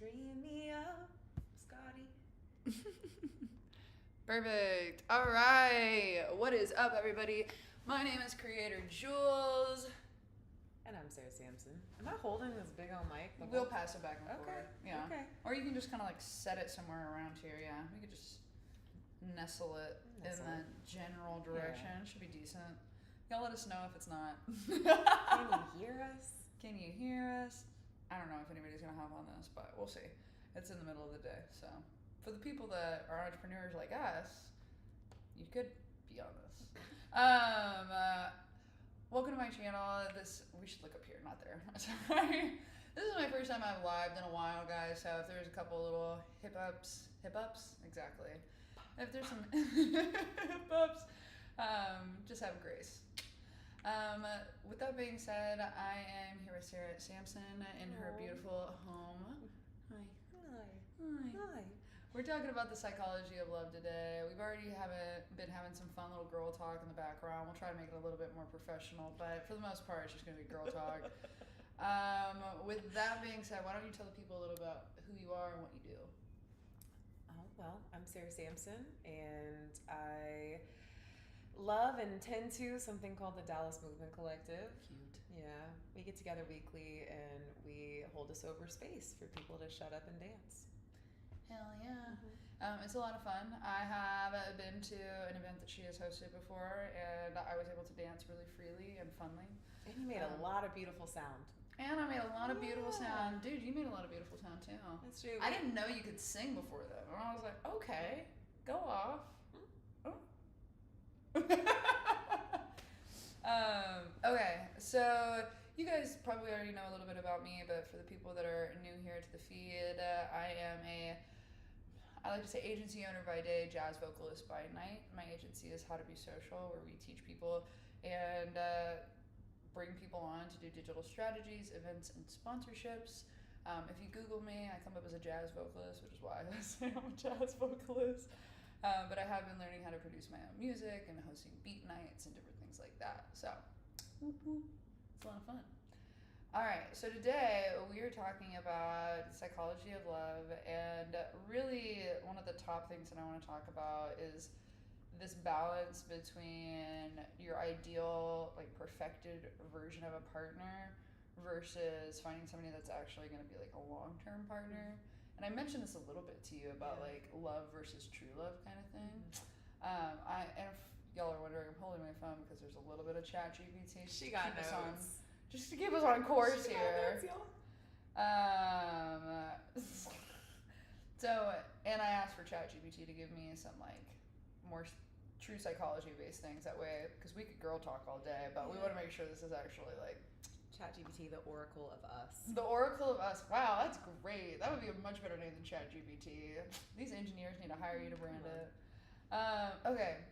Scream me up, Scotty. Perfect. All right. What is up, everybody? My name is Creator Jules. And I'm Sarah Sampson. Am I holding this big old mic? We'll pass it back and forth. Okay. Yeah. Okay. Or you can just kind of like set it somewhere around here. Yeah. We could just nestle it in that general direction. Yeah. Should be decent. Y'all let us know if it's not. Can you hear us? Can you hear us? I don't know if anybody's going to hop on this, but we'll see. It's in the middle of the day. So for the people that are entrepreneurs like us, you could be on this. Welcome to my channel. We should look up here, not there. Sorry. This is my first time I've lived in a while, guys. So if there's a couple little hip ups, exactly. If there's some hip ups, just have grace. With that being said, I am here with Sarah Sampson in her beautiful home. Hi. We're talking about the psychology of love today. We've already been having some fun little girl talk in the background. We'll try to make it a little bit more professional, but for the most part, it's just going to be girl talk. With that being said, why don't you tell the people a little about who you are and what you do? Oh, well, I'm Sarah Sampson, and I love and tend to something called the Dallas Movement Collective. Cute. Yeah, we get together weekly, and we hold a sober space for people to shut up and dance. Hell yeah. It's a lot of fun. I have been to an event that she has hosted before, and I was able to dance really freely and funly. And you made a lot of beautiful sound. And I made a lot of beautiful sound. Dude, you made a lot of beautiful sound too. That's true. I didn't know you could sing before that. And I was like, okay, go off. Okay, so you guys probably already know a little bit about me, but for the people that are new here to the feed, I like to say agency owner by day, jazz vocalist by night. My agency is How to Be Social, where we teach people and bring people on to do digital strategies, events, and sponsorships. If you Google me, I come up as a jazz vocalist, which is why I say I'm a jazz vocalist. But I have been learning how to produce my own music and hosting beat nights and different things like that. So, it's a lot of fun. All right, so today we are talking about psychology of love, and really one of the top things that I want to talk about is this balance between your ideal, like perfected version of a partner versus finding somebody that's actually going to be like a long-term partner. And I mentioned this a little bit to you about like love versus true love kind of thing. And if y'all are wondering, I'm holding my phone because there's a little bit of chat GPT. She got notes. Just to keep us on course She here. So, and I asked for ChatGPT to give me some like more true psychology based things that way, because we could girl talk all day, but we want to make sure this is actually like ChatGPT, the oracle of us. The oracle of us. Wow, that's great. That would be a much better name than ChatGPT. These engineers need to hire you to brand it. Okay,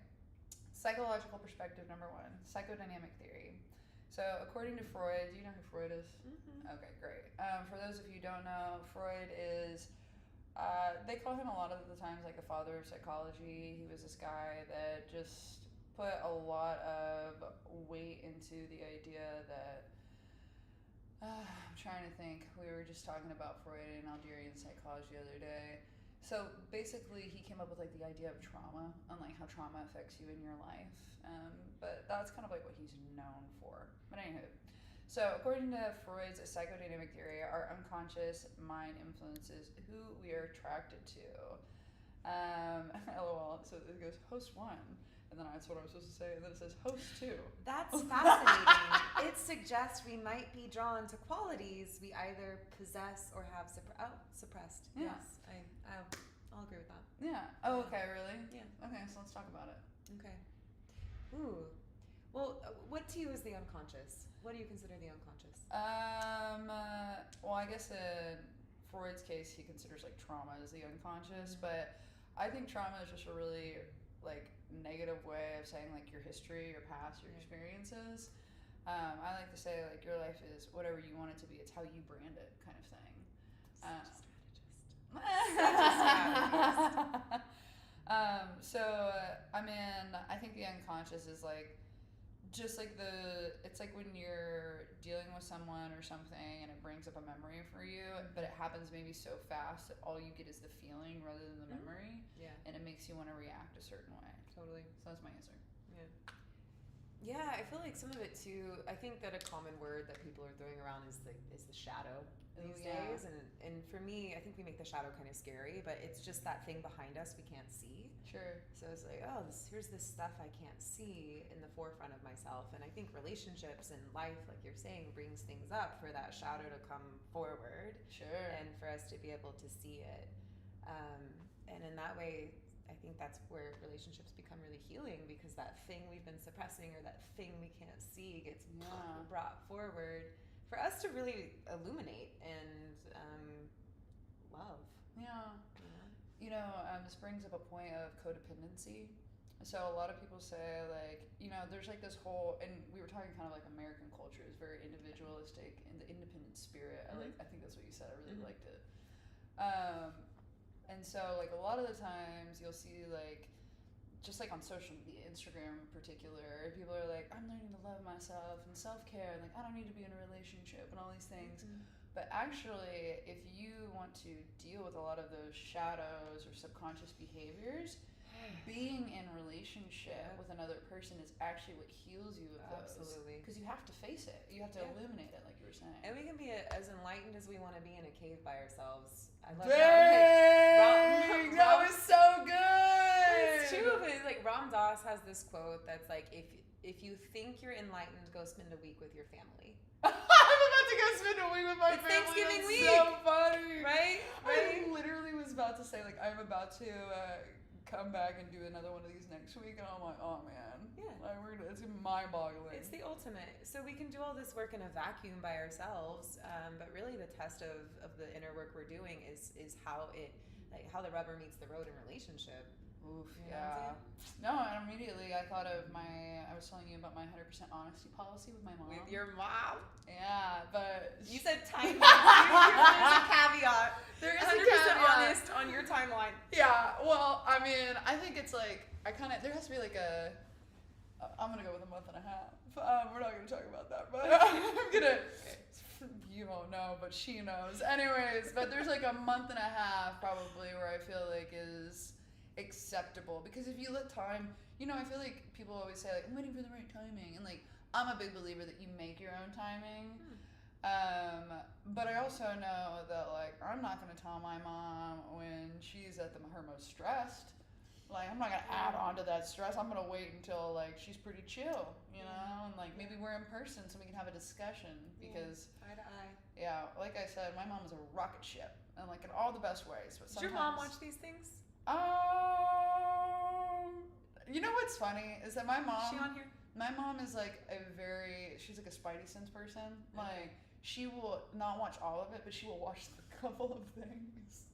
psychological perspective number 1, psychodynamic theory. So according to Freud, do you know who Freud is? Okay, great. For those of you who don't know, Freud is, they call him a lot of the times like the father of psychology. He was this guy that just put a lot of weight into the idea that, I'm trying to think, we were just talking about Freud and Algerian psychology the other day. So basically he came up with like the idea of trauma and like how trauma affects you in your life. But that's kind of like what he's known for. But anywho, so according to Freud's psychodynamic theory, our unconscious mind influences who we are attracted to. LOL. So it goes host 1, and then that's what I was supposed to say, and then it says host 2. That's fascinating. It suggests we might be drawn to qualities we either possess or have suppressed. Yeah. Yes, I'll agree with that. Yeah. Oh, okay, really? Yeah. Okay, so let's talk about it. Okay. Ooh. Well, what to you is the unconscious? What do you consider the unconscious? Well, I guess in Freud's case, he considers like trauma as the unconscious, but I think trauma is just a really like negative way of saying like your history, your past, your experiences. I like to say like your life is whatever you want it to be. It's how you brand it, kind of thing. Such a strategist. So I mean, I think the unconscious is like just like it's like when you're dealing with someone or something and it brings up a memory for you, but it happens maybe so fast that all you get is the feeling rather than the memory. Yeah. And it makes you want to react a certain way. Totally. So that's my answer. Yeah. Yeah, I feel like some of it too. I think that a common word that people are throwing around is the shadow these days, and for me, I think we make the shadow kind of scary, but it's just that thing behind us we can't see. Sure. So it's like, oh, here's this stuff I can't see in the forefront of myself, and I think relationships and life, like you're saying, brings things up for that shadow to come forward. Sure. And for us to be able to see it, and in that way, I think that's where relationships become really healing, because that thing we've been suppressing or that thing we can't see gets brought forward for us to really illuminate and love. Yeah. This brings up a point of codependency. So a lot of people say, like, there's like this whole, and we were talking kind of like American culture is very individualistic and the independent spirit. I think that's what you said. I really liked it. And so like a lot of the times you'll see, like, just like on social media, Instagram in particular, people are like, I'm learning to love myself and self-care, and like I don't need to be in a relationship and all these things. But actually, if you want to deal with a lot of those shadows or subconscious behaviors, being in relationship with another person is actually what heals you of those. Absolutely. Because you have to face it. You have to illuminate it, like you were saying. And we can be as enlightened as we want to be in a cave by ourselves. I love Dang! That was so good! It's true, but it's like Ram Dass has this quote that's like, if you think you're enlightened, go spend a week with your family. I'm about to go spend a week with my it's family. Thanksgiving That's week. So funny. Right? I literally was about to say, like, I'm about to come back and do another one of these next week, and I'm like, oh man. Yeah. Like, it's mind-boggling. It's the ultimate. So we can do all this work in a vacuum by ourselves, but really the test of the inner work we're doing is how the rubber meets the road in relationship. Oof, you know yeah. No, and immediately I thought of I was telling you about my 100% honesty policy with my mom. With your mom? Yeah, but... You said timeline. There's a caveat. There is 100% a caveat. honest on your timeline. Yeah, well, I mean, I think it's like, there has to be like I'm going to go with a month and a half. We're not going to talk about that, but I'm going to... You won't know, but she knows. Anyways, but there's like a month and a half probably where I feel like is acceptable, because if you let time, I feel like people always say, like, I'm waiting for the right timing, and like I'm a big believer that you make your own timing. But I also know that, like, I'm not going to tell my mom when she's at her most stressed. Like, I'm not going to add on to that stress. I'm going to wait until, like, she's pretty chill, and, like, maybe we're in person so we can have a discussion, because... Eye to eye. Yeah, like I said, my mom is a rocket ship, and, like, in all the best ways, but sometimes... Does your mom watch these things? You know what's funny is that my mom... Is she on here? My mom is, like, she's, like, a spidey sense person. Like, she will not watch all of it, but she will watch a couple of things.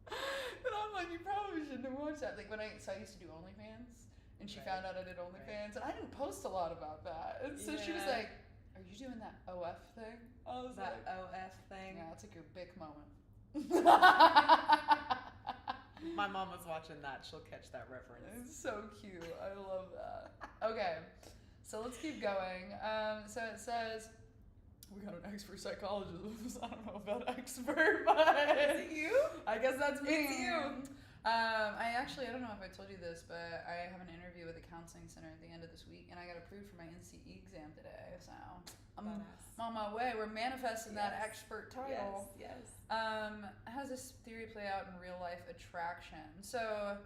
And I'm like, you probably shouldn't have watched that. Like, I used to do OnlyFans, and she found out I did OnlyFans, and I didn't post a lot about that. And so she was like, are you doing that OF thing? I was that like, OF thing? Yeah, it's like your big moment. My mom was watching that. She'll catch that reference. It's so cute. I love that. Okay, so let's keep going. So it says, we got an expert psychologist. I don't know about expert, but... Is it you? I guess that's me. It's you. I don't know if I told you this, but I have an interview with a counseling center at the end of this week, and I got approved for my NCE exam today, so I'm on my way. We're manifesting that expert title. Yes. How does this theory play out in real life attraction? So,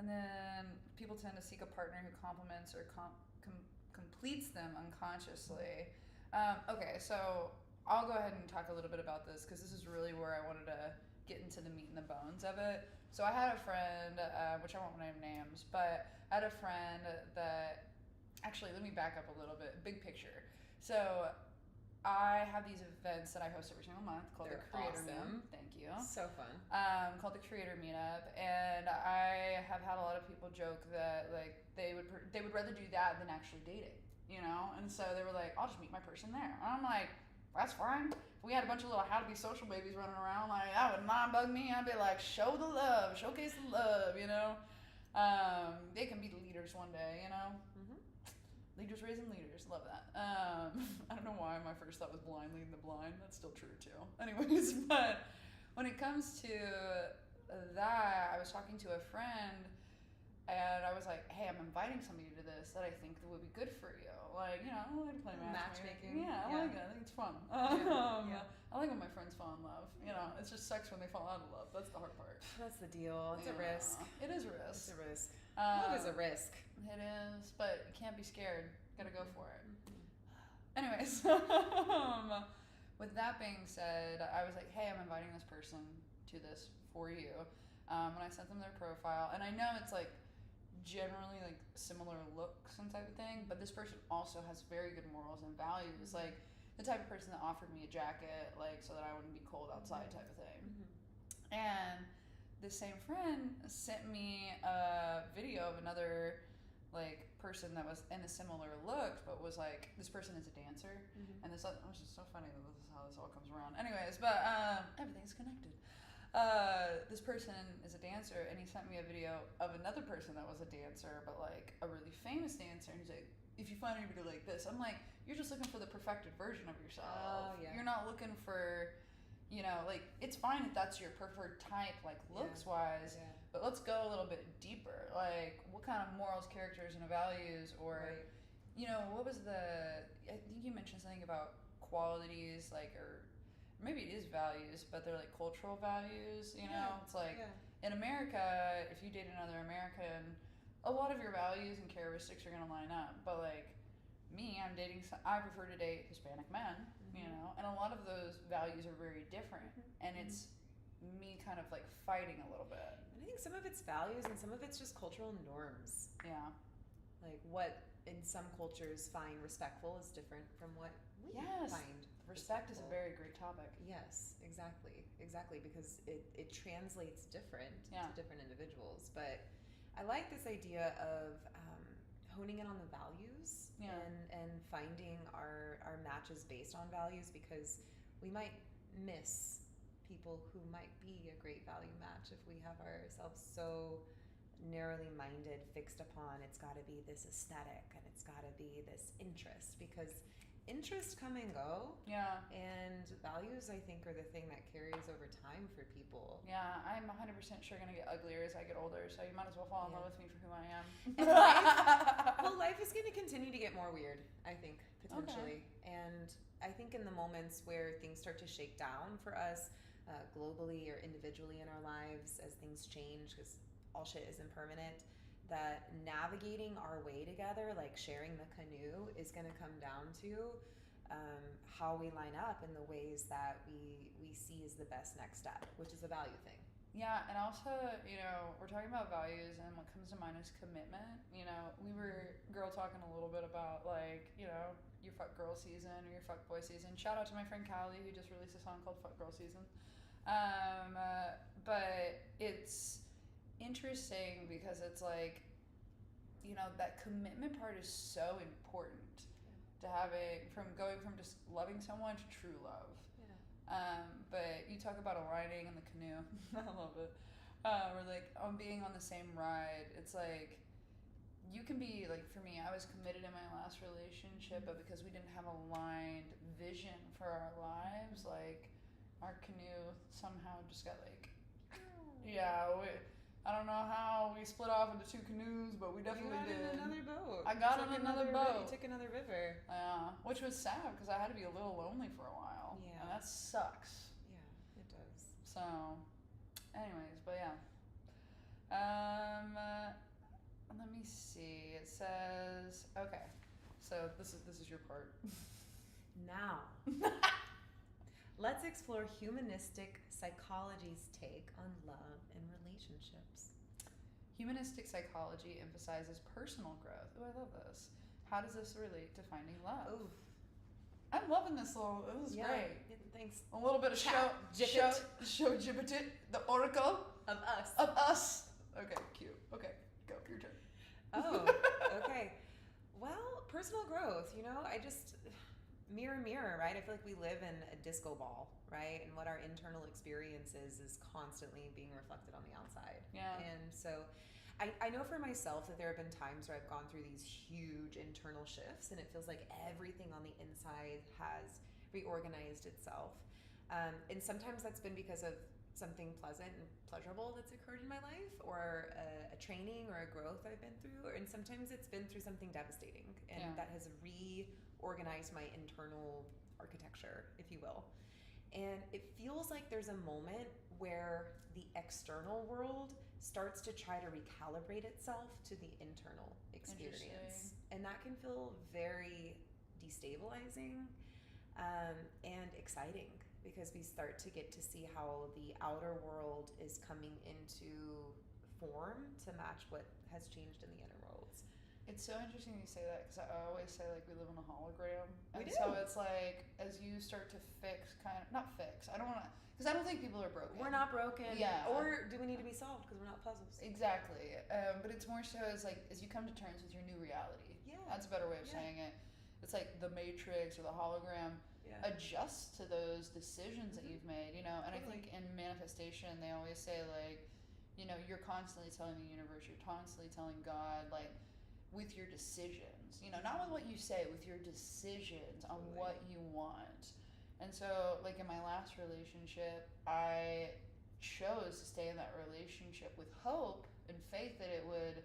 and then people tend to seek a partner who complements or completes them unconsciously. Okay, so I'll go ahead and talk a little bit about this, because this is really where I wanted to get into the meat and the bones of it. So I had a friend, which I won't name names, but I had a friend that, actually, let me back up a little bit, big picture. So I have these events that I host every single month called the Creator Meetup. Thank you. So fun. Called the Creator Meetup, and I have had a lot of people joke that, like, they would rather do that than actually dating, and so they were like, I'll just meet my person there. And I'm like, that's fine. If we had a bunch of little how to be social babies running around, like, that would not bug me. I'd be like, show the love, showcase the love, They can be the leaders one day, Leaders raising leaders. Love that. I don't know why my first thought was blind leading the blind. That's still true too. Anyways, but when it comes to that, I was talking to a friend and I was like, hey, I'm inviting somebody to this that I think would be good for you. Like, you know, I like to play matchmaking. Yeah, I like it. I think it's fun. Yeah. I like when my friends fall in love. You know, it just sucks when they fall out of love. That's the hard part. That's the deal. It's a risk. It is a risk. It's a risk. Love is a risk. It is, but you can't be scared. Gotta go for it. Anyways, with that being said, I was like, hey, I'm inviting this person to this for you. And I sent them their profile. And I know it's like generally like similar looks and type of thing, but this person also has very good morals and values. Like the type of person that offered me a jacket, like so that I wouldn't be cold outside type of thing. And the same friend sent me a video of another like person that was in a similar look, but was like, this person is a dancer, and this was just so funny that this is how this all comes around. Anyways, but everything's connected. This person is a dancer, and he sent me a video of another person that was a dancer, but like a really famous dancer, and he's like, if you find anybody like this, I'm like, you're just looking for the perfected version of yourself. Oh, yeah. You're not looking for, you know, like, it's fine if that's your preferred type, like looks wise, but let's go a little bit deeper. Like, what kind of morals, characters, and values, or, you know, what was I think you mentioned something about qualities, like, or maybe it is values, but they're like cultural values, you know? It's like, in America, if you date another American, a lot of your values and characteristics are going to line up. But like me, I prefer to date Hispanic men, you know? And a lot of those values are very different. And it's me kind of like fighting a little bit. I think some of it's values and some of it's just cultural norms. Yeah. Like what in some cultures find respectful is different from what we find. Respect is a very great topic. Yes, exactly, because it translates different to different individuals. But I like this idea of honing in on the values and finding our matches based on values, because we might miss people who might be a great value match if we have ourselves so narrowly minded, fixed upon it's got to be this aesthetic and it's got to be this interest, because interests come and go. Yeah. And values, I think, are the thing that carries over time for people. Yeah, I'm 100% sure going to get uglier as I get older, so you might as well fall in love with me for who I am. And life is going to continue to get more weird, I think, potentially. Okay. And I think in the moments where things start to shake down for us, globally or individually in our lives, as things change, because all shit isn't permanent, that navigating our way together, like sharing the canoe, is going to come down to how we line up in the ways that we see as the best next step, which is a value thing. Yeah, and also, you know, we're talking about values, and what comes to mind is commitment. You know, we were girl talking a little bit about, like, you know, your fuck girl season or your fuck boy season. Shout out to my friend Callie, who just released a song called Fuck Girl Season. But it's interesting because it's like, you know, that commitment part is so important to having, from going from just loving someone to true love. But you talk about aligning in the canoe. I love it. Or like on being on the same ride. It's like, you can be like, for me, I was committed in my last relationship, but because we didn't have a aligned vision for our lives, like our canoe somehow just got like, I don't know how we split off into two canoes, but we definitely did. You got in another boat. I got in another boat. You took another river. Yeah, which was sad because I had to be a little lonely for a while. Yeah. And that sucks. Yeah, it does. So, anyways, but yeah. Let me see. It says, okay. So this is your part. Now, let's explore humanistic psychology's take on love and relationships. Humanistic psychology emphasizes personal growth. Oh, I love this. How does this relate to finding love? Ooh. I'm loving this little. This is great. Thanks. A little bit of show Jibbitit, the oracle of us. Of us. Okay, cute. Okay, go. Your turn. Oh, okay. Well, personal growth. You know, I just mirror, right? I feel like we live in a disco ball, right? And what our internal experience is constantly being reflected on the outside. Yeah. And so I know for myself that there have been times where I've gone through these huge internal shifts and it feels like everything on the inside has reorganized itself. And sometimes that's been because of something pleasant and pleasurable that's occurred in my life, or a training or a growth I've been through, and sometimes it's been through something devastating and that has reorganized my internal architecture, if you will. And it feels like there's a moment where the external world starts to try to recalibrate itself to the internal experience. And that can feel very destabilizing and exciting, because we start to get to see how the outer world is coming into form to match what has changed in the inner worlds. It's so interesting you say that, because I always say, like, we live in a hologram. We do. So it's like, as you start to not fix, I don't want to, because I don't think people are broken. We're not broken. Yeah. Or do we need to be solved because we're not puzzles? Exactly. But it's more so as, like, as you come to terms with your new reality. Yeah. That's a better way of saying it. It's like the matrix or the hologram adjusts to those decisions that you've made, you know? And I think in manifestation, they always say, like, you know, you're constantly telling the universe, you're constantly telling God, like, with your decisions, you know, not with what you say, with your decisions on what you want. And so, like, in my last relationship, I chose to stay in that relationship with hope and faith that it would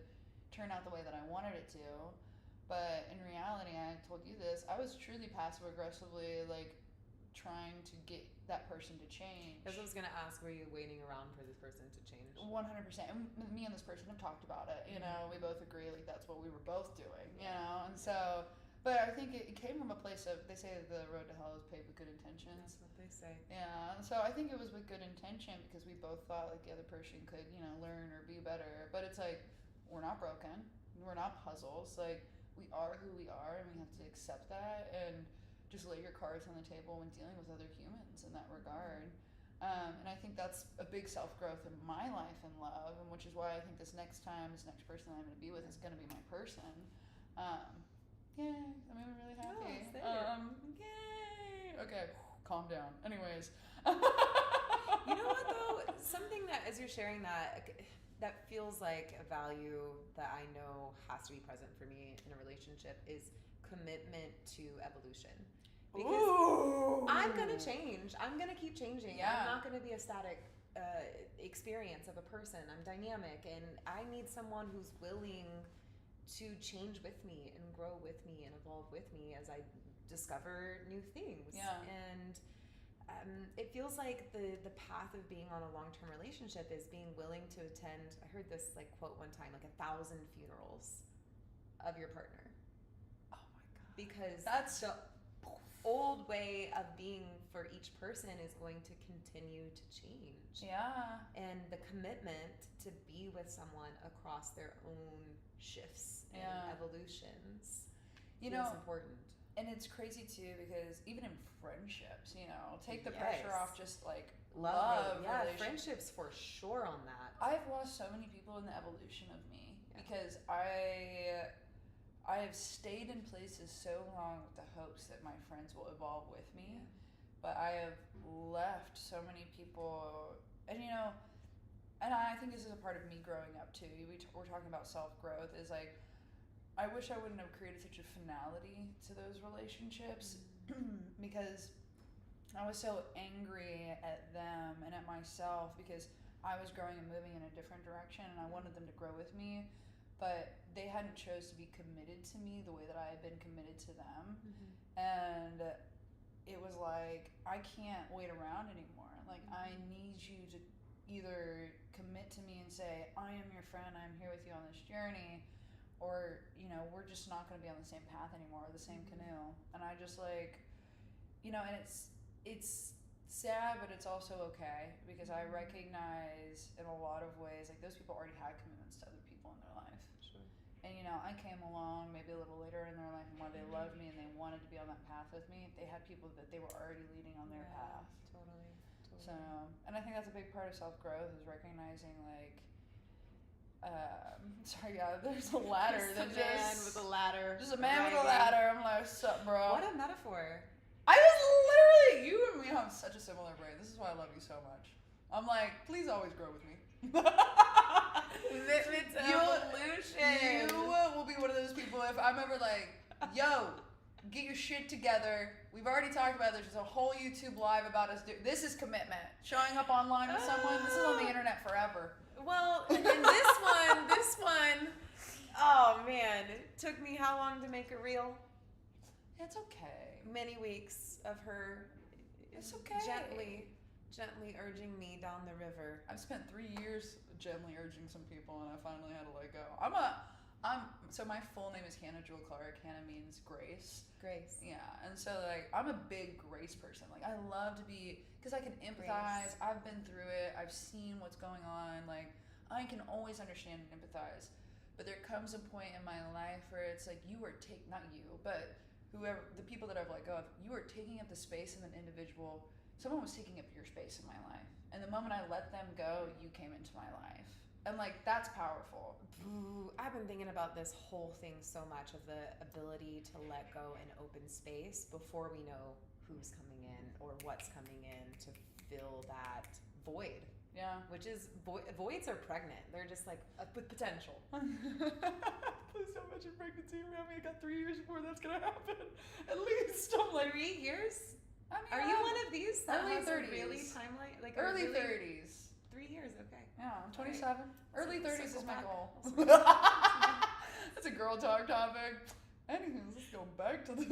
turn out the way that I wanted it to. But in reality, I told you this, I was truly passive aggressively, like, trying to get that person to change. Because I was going to ask, were you waiting around for this person to change? 100%. And me and this person have talked about it, you know, we both agree, like, that's what we were both doing, you know? And so, but I think it came from a place of, they say the road to hell is paved with good intentions. That's what they say. Yeah, and so I think it was with good intention, because we both thought, like, the other person could, you know, learn or be better. But it's like, we're not broken. We're not puzzles. Like, we are who we are, and we have to accept that and just lay your cards on the table when dealing with other humans in that regard. And I think that's a big self-growth in my life and love, and which is why I think this next person that I'm going to be with is going to be my person. Yay, that made me really happy. Yay. Okay, calm down. Anyways. You know what, though? Something that, as you're sharing that feels like a value that I know has to be present for me in a relationship is commitment to evolution. Because I'm going to change. I'm going to keep changing. Yeah. I'm not going to be a static experience of a person. I'm dynamic, and I need someone who's willing to change with me and grow with me and evolve with me as I discover new things. Yeah. And it feels like the path of being on a long-term relationship is being willing to attend, I heard this, like, quote one time, like 1,000 funerals of your partner. Oh my God. Because that's the old way of being for each person is going to continue to change. Yeah. And the commitment to be with someone across their own shifts and evolutions is important. And it's crazy too, because even in friendships, you know, take the pressure off just like love. Yeah, friendships for sure on that. I've lost so many people in the evolution of me because I have stayed in places so long with the hopes that my friends will evolve with me, but I have left so many people, and you know, and I think this is a part of me growing up too. We're talking about self-growth, is like, I wish I wouldn't have created such a finality to those relationships because I was so angry at them and at myself, because I was growing and moving in a different direction and I wanted them to grow with me, but they hadn't chose to be committed to me the way that I had been committed to them. And it was like, I can't wait around anymore. Like, I need you to either commit to me and say, I am your friend, I'm here with you on this journey, or, you know, we're just not going to be on the same path anymore, or the same canoe. And I just, like, you know, and it's sad, but it's also okay, because I recognize in a lot of ways, like, those people already had commitments to other people in their life. Sure. And, you know, I came along maybe a little later in their life, and while they loved me and they wanted to be on that path with me, they had people that they were already leading on their path. Totally. So, and I think that's a big part of self-growth, is recognizing, like, there's a ladder that just a man with a ladder. Just a man with a ladder. I'm like, what's up, bro? What a metaphor. I was literally, you and me have such a similar brain. This is why I love you so much. I'm like, please always grow with me. Commitment to evolution. You will be one of those people if I'm ever like, yo, get your shit together. We've already talked about this. There's a whole YouTube live about us. This is commitment. Showing up online with someone. This is on the internet forever. Well, and this one, oh man, it took me how long to make a reel? It's okay. Many weeks of her. It's okay. Gently urging me down the river. I've spent 3 years gently urging some people, and I finally had to let go. So my full name is Hannah Jewel Clark. Hannah means grace. Grace. Yeah, and so like I'm a big grace person. Like I love to be, because I can empathize. Grace. I've been through it. I've seen what's going on. Like I can always understand and empathize. But there comes a point in my life where it's like not you, but whoever, the people that I've let go of, you are taking up the space of an individual. Someone was taking up your space in my life. And the moment I let them go, you came into my life. And like, that's powerful. Ooh, I've been thinking about this whole thing so much, of the ability to let go and open space before we know who's coming in or what's coming in to fill that void. Yeah. Which is, voids are pregnant. They're just like with potential. Please don't mention pregnancy around me. I got 3 years before that's going to happen. At least. I'm like, 3 years? I mean, are you one of these that early has 30s. a really timeline? Like early 30s. 3 years, okay. Yeah, I'm 27. Right. Early 30s is my goal. That's a girl talk topic. Anyways, let's go back to this.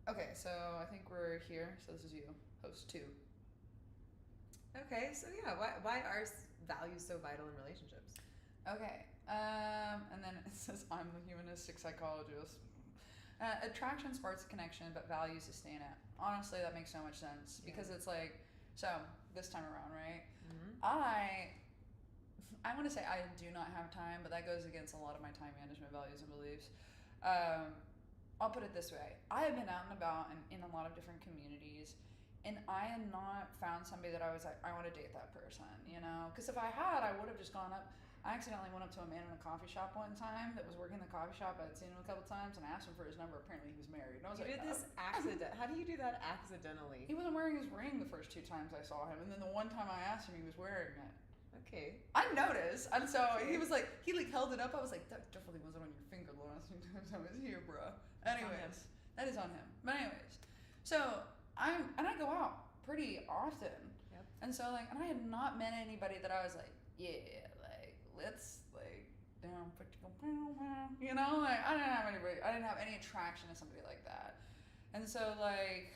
Okay, so I think we're here. So this is you, host 2. Okay, so yeah, why are values so vital in relationships? Okay, and then it says I'm the humanistic psychologist. Attraction sparks a connection, but values sustain it. Honestly, that makes so much sense because it's like, so this time around, right? Mm-hmm. I want to say I do not have time, but that goes against a lot of my time management values and beliefs. I'll put it this way. I have been out and about in a lot of different communities, and I have not found somebody that I was like, I want to date that person, you know? Because if I had, I would have just gone up. I accidentally went up to a man in a coffee shop one time that was working in the coffee shop. I'd seen him a couple times, and I asked him for his number. Apparently, he was married. And I was you like, did this accident. How do you do that accidentally? He wasn't wearing his ring the first 2 times I saw him, and then the one time I asked him, he was wearing it. Okay. I noticed, and so he was like, he like held it up. I was like, that definitely wasn't on your finger the last 2 times I was here, bro. Anyways, that is on him. But anyways, so I go out pretty often, and so like, and I had not met anybody that I was like, yeah, like let's like down, put you know, like I didn't have any attraction to somebody like that, and so like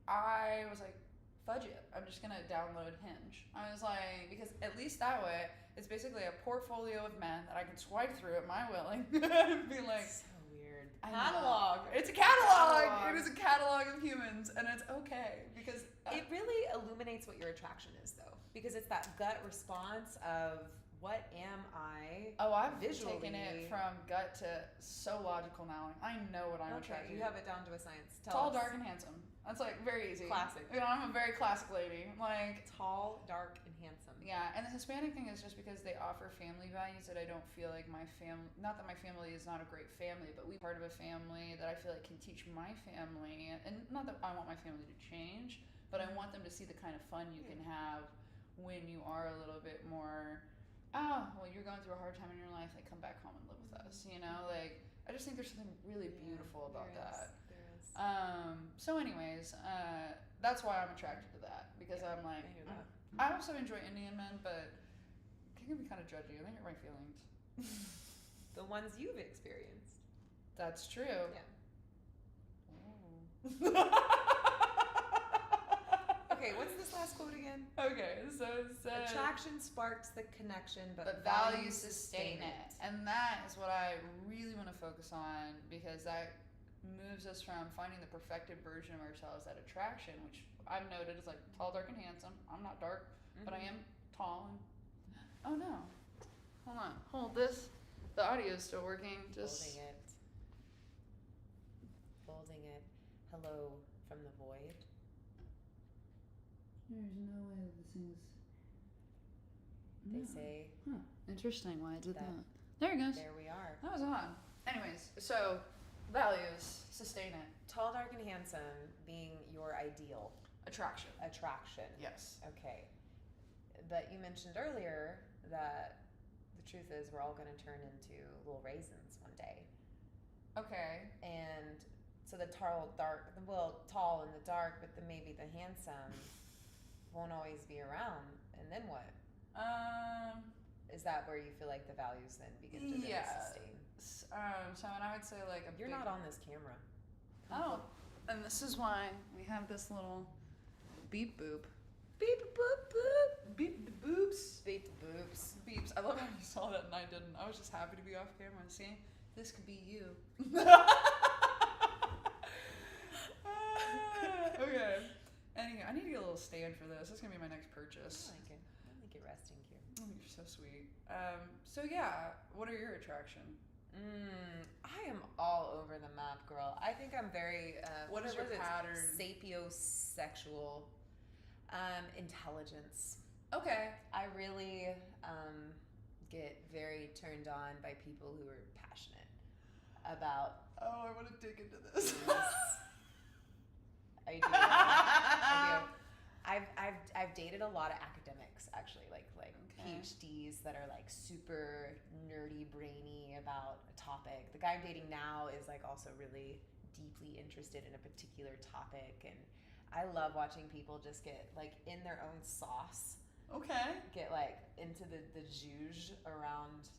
I was like, fudge it, I'm just gonna download Hinge. I was like, because at least that way it's basically a portfolio of men that I can swipe through at my willing and be like, so weird. Catalog. It's a catalog. It is a catalog of humans, and it's okay because it really illuminates what your attraction is, though, because it's that gut response of what am I? Oh, I've visually taken it from gut to so logical now. I know what I'm attracted to. You have it down to a science. Tall, dark, and handsome. That's like very easy. Classic. You know, I'm a very classic lady. Like tall, dark, and handsome. Yeah, and the Hispanic thing is just because they offer family values that I don't feel like my family. Not that my family is not a great family, but we part of a family that I feel like can teach my family, and not that I want my family to change, but I want them to see the kind of fun you can have when you are a little bit more. Well, you're going through a hard time in your life, like come back home and live with us, you know? Like, I just think there's something really beautiful about that. There is. So anyways, that's why I'm attracted to that, because I'm like, I also enjoy Indian men, but they can be kind of judgy. I think hurt my feelings. The ones you've experienced. That's true. Yeah. Oh. Okay, what's this last quote again? Okay, so it says, attraction sparks the connection, but values sustain it. And that is what I really want to focus on, because that moves us from finding the perfected version of ourselves, that attraction, which I've noted is like tall, dark, and handsome. I'm not dark, but I am tall. And oh no, hold on, hold this. The audio is still working. Just folding it. Hello from the void. There's no way this is. They say. Huh. Interesting why I did that. There it goes. There we are. That was on. Anyways, so values sustain it. Tall, dark, and handsome being your ideal. Attraction. Yes. Okay. But you mentioned earlier that the truth is we're all going to turn into little raisins one day. Okay. And so the tall and the dark, but maybe the handsome won't always be around. And then what? Is that where you feel like the values then begin to really sustain? So, and I would say like you're not on this camera. Oh, and this is why we have this little beep boop. Beep boop boop. Beep the boops. Beep the boops. Beeps. I love how you saw that and I didn't. I was just happy to be off camera and see this could be you. Okay. Anyway, I need to get a little stand for this. This is gonna be my next purchase. I like it resting here. Oh, you're so sweet. So yeah, what are your attraction? I am all over the map, girl. I think I'm very what is your pattern? Sapiosexual. Intelligence. Okay. I really get very turned on by people who are passionate about. Oh, I want to dig into this. I do. I've dated a lot of academics actually, like okay. PhDs that are like super nerdy, brainy about a topic. The guy I'm dating now is like also really deeply interested in a particular topic, and I love watching people just get like in their own sauce. Okay. Get like into the juge around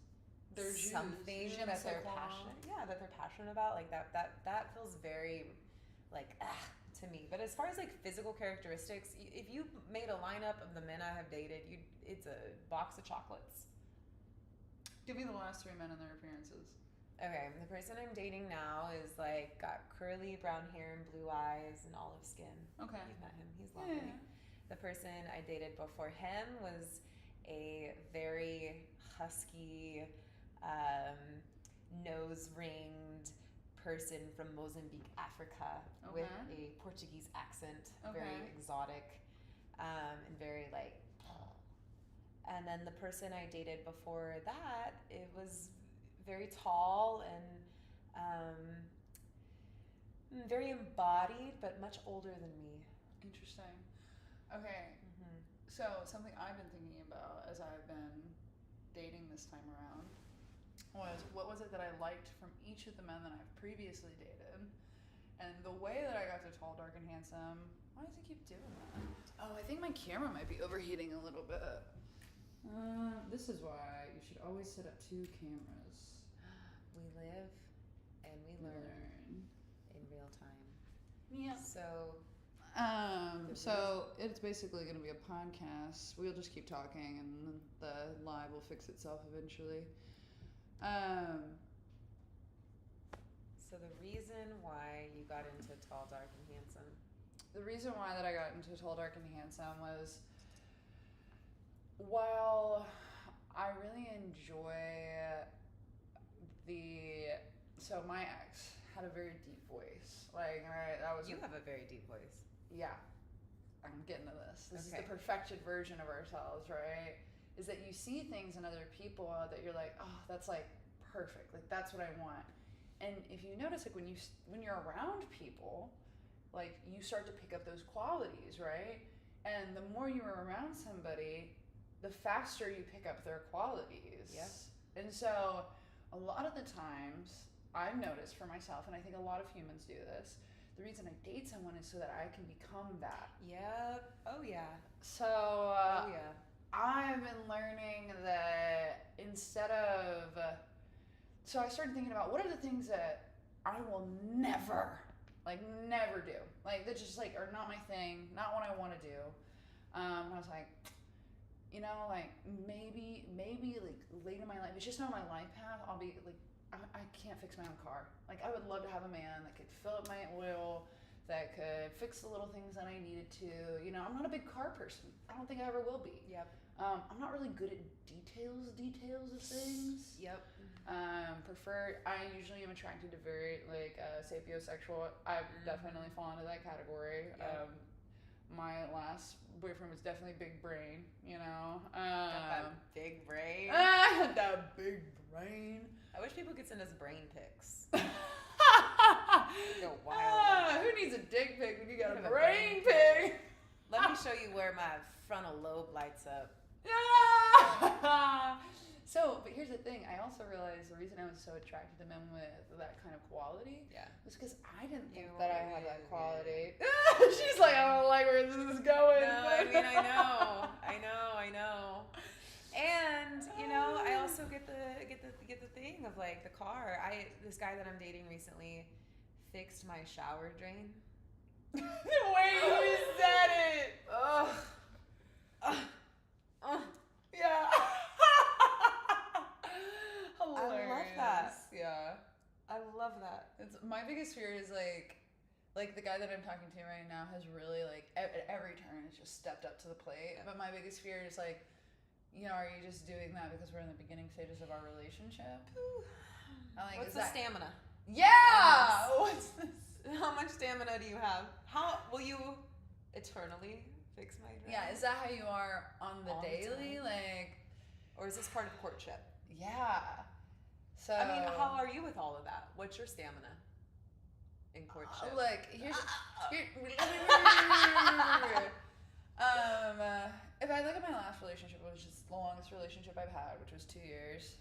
their something that they're passionate. Yeah, that they're passionate about. Like that feels very like to me. But as far as like physical characteristics, if you made a lineup of the men I have dated, it's a box of chocolates. Give me the last 3 men and their appearances. Okay, the person I'm dating now is like got curly brown hair and blue eyes and olive skin. Okay. You've met him. He's lovely. Yeah. The person I dated before him was a very husky, nose-ringed person from Mozambique, Africa, with a Portuguese accent, very exotic, and very like. And then the person I dated before that, it was very tall and very embodied, but much older than me. Interesting. Okay. So something I've been thinking about as I've been dating this time around was what was it that I liked from each of the men that I've previously dated, and the way that I got to tall, dark, and handsome. Why does it keep doing that? Oh, I think my camera might be overheating a little bit. This is why you should always set up 2 cameras. We live and we learn in real time. Yeah. So it's basically going to be a podcast. We'll just keep talking, and the live will fix itself eventually. So the reason why you got into tall, dark, and handsome. The reason why that I got into tall, dark, and handsome was while I really enjoy so my ex had a very deep voice. Like, You have a very deep voice. Yeah. I'm getting to this. This is the perfected version of ourselves, right? Is that you see things in other people that you're like, oh, that's like perfect. Like, that's what I want. And if you notice, like when you're around people, like you start to pick up those qualities, right? And the more you're around somebody, the faster you pick up their qualities. Yes. And so a lot of the times I've noticed for myself, and I think a lot of humans do this, the reason I date someone is so that I can become that. Yep. Oh yeah. So yeah. I've been learning that instead of so I started thinking about what are the things that I will never do, like that just like are not my thing, not what I want to do. I was like, you know, like maybe like late in my life, it's just not my life path. I'll be like, I can't fix my own car. Like I would love to have a man that could fill up my oil, that could fix the little things that I needed to. You know, I'm not a big car person. I don't think I ever will be. Yep. I'm not really good at details of things. Yep. I usually am attracted to very like sapiosexual. I've definitely fallen into that category. Yep. My last boyfriend was definitely big brain, you know. Got that big brain. That big brain. I wish people could send us brain pics. Go Who needs a dick pic when you got a brain pic? you where my frontal lobe lights up. So, but here's the thing. I also realized the reason I was so attracted to men with that kind of quality was because I didn't think that I had that quality. She's like, I don't like where this is going. No, I mean, I know. And I also get the thing of like the car. This guy that I'm dating recently fixed my shower drain. The way you said it. Yeah. Hilarious. I love that. Yeah. I love that. My biggest fear is like the guy that I'm talking to right now has really like at every turn has just stepped up to the plate. But my biggest fear is like, are you just doing that because we're in the beginning stages of our relationship? Like, what's the stamina? Yeah. What's this? How much stamina do you have? How will you eternally fix my drain? Yeah, is that how you are on the daily? Or is this part of courtship? Yeah. So I mean, how are you with all of that? What's your stamina in courtship? If I look at my last relationship, which is the longest relationship I've had, which was 2 years.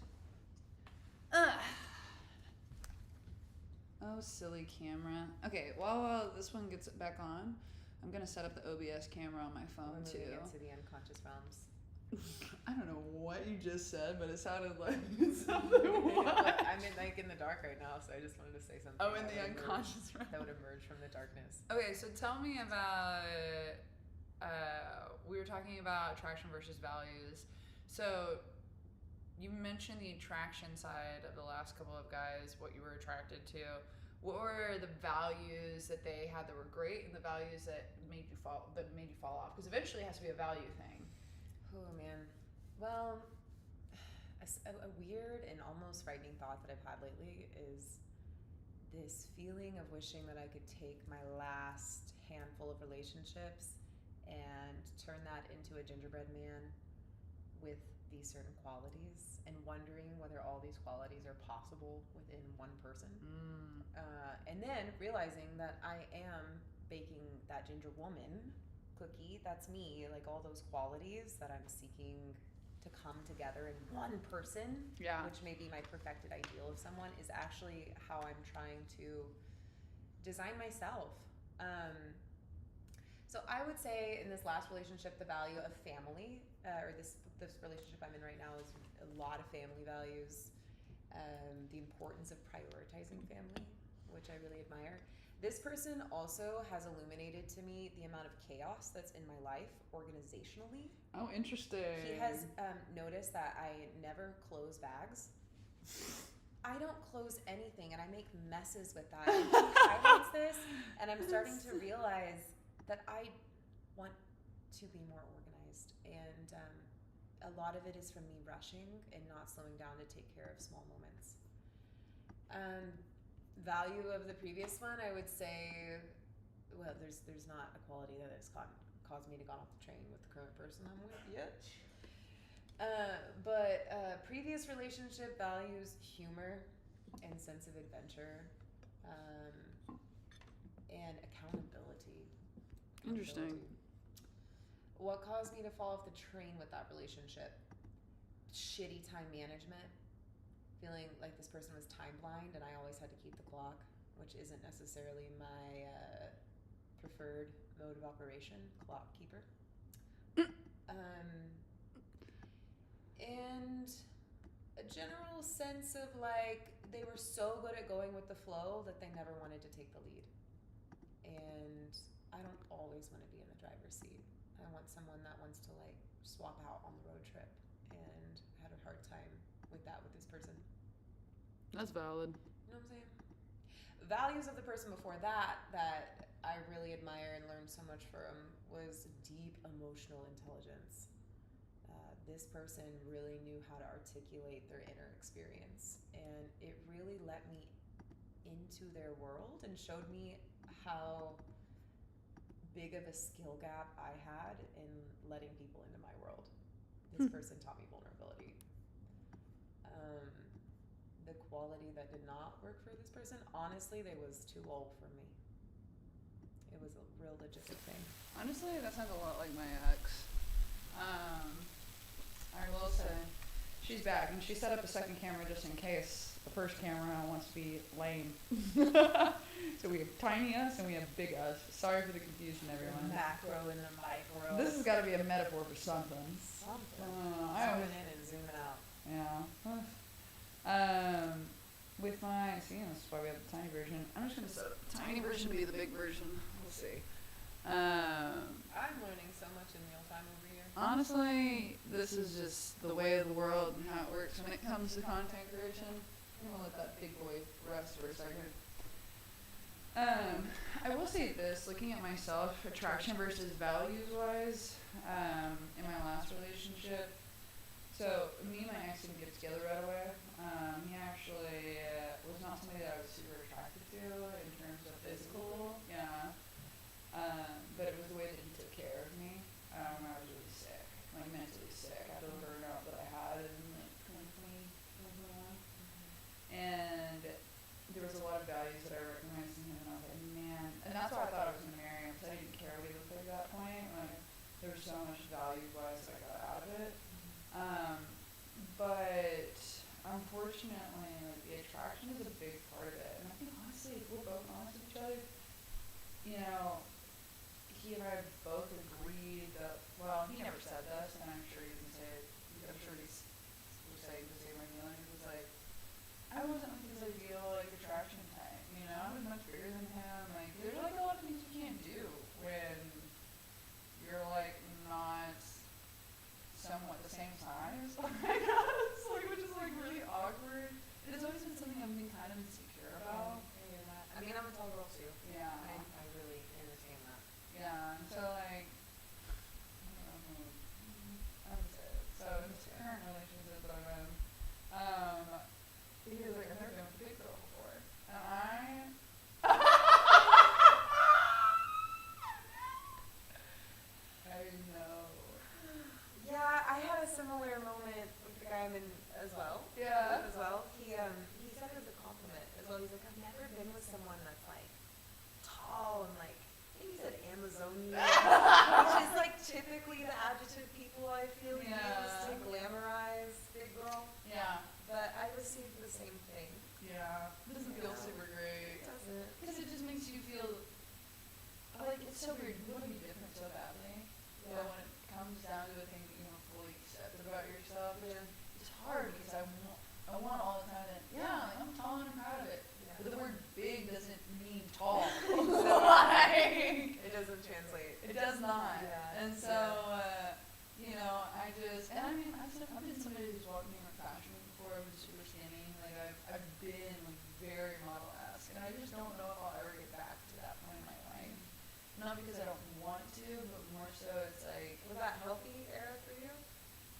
Oh, silly camera. Okay, while this one gets back on, I'm gonna set up the OBS camera on my phone too. Into the unconscious realms. I don't know what you just said, but it sounded like something. I'm in the dark right now, so I just wanted to say something. Oh, in the unconscious realm. That would emerge from the darkness. Okay, so tell me about. We were talking about attraction versus values. So you mentioned the attraction side of the last couple of guys, what you were attracted to. What were the values that they had that were great, and the values that made you fall off? Because eventually it has to be a value thing. Oh man, well, a weird and almost frightening thought that I've had lately is this feeling of wishing that I could take my last handful of relationships and turn that into a gingerbread man with these certain qualities, and wondering whether all these qualities are possible within one person. And then realizing that I am baking that ginger woman cookie. That's me, like all those qualities that I'm seeking to come together in one person, which may be my perfected ideal of someone, is actually how I'm trying to design myself. So I would say in this last relationship, the value of family, or this relationship I'm in right now, is a lot of family values. The importance of prioritizing family, which I really admire. This person also has illuminated to me the amount of chaos that's in my life organizationally. Oh, interesting. He has noticed that I never close bags. I don't close anything, and I make messes with that. And he highlights this, and I'm starting to realize that I want to be more organized. And a lot of it is from me rushing and not slowing down to take care of small moments. Value of the previous one, I would say, well, there's not a quality that has caused me to get off the train with the current person I'm with yet. But previous relationship values humor and sense of adventure, and accountability. Interesting. What caused me to fall off the train with that relationship? Shitty time management. Feeling like this person was time blind and I always had to keep the clock, which isn't necessarily my preferred mode of operation, clock keeper. And a general sense of like they were so good at going with the flow that they never wanted to take the lead. And I don't always want to be in the driver's seat. I want someone that wants to like swap out on the road trip, and had a hard time with this person. That's valid. You know what I'm saying? Values of the person before that I really admire and learned so much from was deep emotional intelligence. This person really knew how to articulate their inner experience, and it really let me into their world and showed me how big of a skill gap I had in letting people into my world. This person taught me vulnerability. The quality that did not work for this person, honestly, they was too old for me. It it was a real logistic thing. Honestly, that sounds a lot like my ex. I will say, she's back, and she set up a second camera just in case the first camera wants to be lame. So we have tiny us and we have big us. Sorry for the confusion, everyone. Macro and the micro. This has got to be a metaphor for something. Zooming in and zooming out. Yeah. With my, see, this is why we have the tiny version. I'm just going to set up the tiny version to be the big version. We'll see. I'm learning so much in real time over here. Honestly, this is just the way of the world and how it works when it comes to content creation. I'm going to let that big boy rest for a second. I will say this, looking at myself, attraction versus values-wise, in my last relationship. So, me and my ex didn't get together right away. He actually was not somebody that I was super attracted to in terms of physical, yeah. But it was the way that he took care of me. I was really sick, like mentally sick after the burnout that I had in like 2020, 2021. And there was a lot of values that I recognized in him, and I was like, man. And that's why I thought I was going to marry him, because I didn't care what he looked like at that point. Like, there was so much value-wise that I got out of it. But unfortunately, like, the attraction is a big part of it. And I think honestly, if we're both honest with each other, you know, he and I both agreed that, well, he never said this, and I'm sure he didn't say it. I'm sure he's saying the same way. He was like, I wasn't like his ideal like attraction type, you know. I was much bigger than him. Like, there's like a lot of things you can't do when you're like not somewhat the same size. I guess, like, which is like really awkward. It has always been something I've been kind of insecure about. I mean, I'm a tall girl too. Yeah. I really understand that. Yeah. And so like, I would say it. So in this current relationship that I'm in, he was like, I've never been with a big girl before, and I know. Yeah, I had a similar moment with the guy I'm in as well. Yeah. As well. He said it as a compliment as well. He's like, I've never been with someone that's like tall and like, I think he said Amazonian, which is like typically the adjective people I feel use to glamorize big girl. Yeah. But I received the same thing. Yeah. It doesn't feel super great. It doesn't. Because it just makes you feel like it's so weird. You want to be different so badly. Yeah. But when it comes down to a thing that you don't fully accept about yourself, Yeah. it's hard because I want all the time that, yeah, I'm tall and I'm proud of it. Yeah. But the word big doesn't mean tall. Like, It doesn't translate. it does not. Yeah. And so, you know, I mean, I've been somebody who's walked in fashion before. I was super skinny. Like, I've been like very model-esque, and I just don't know if I'll ever get back to that point in my life. Not because I don't want to, but more so it's like, Was that healthy era for you?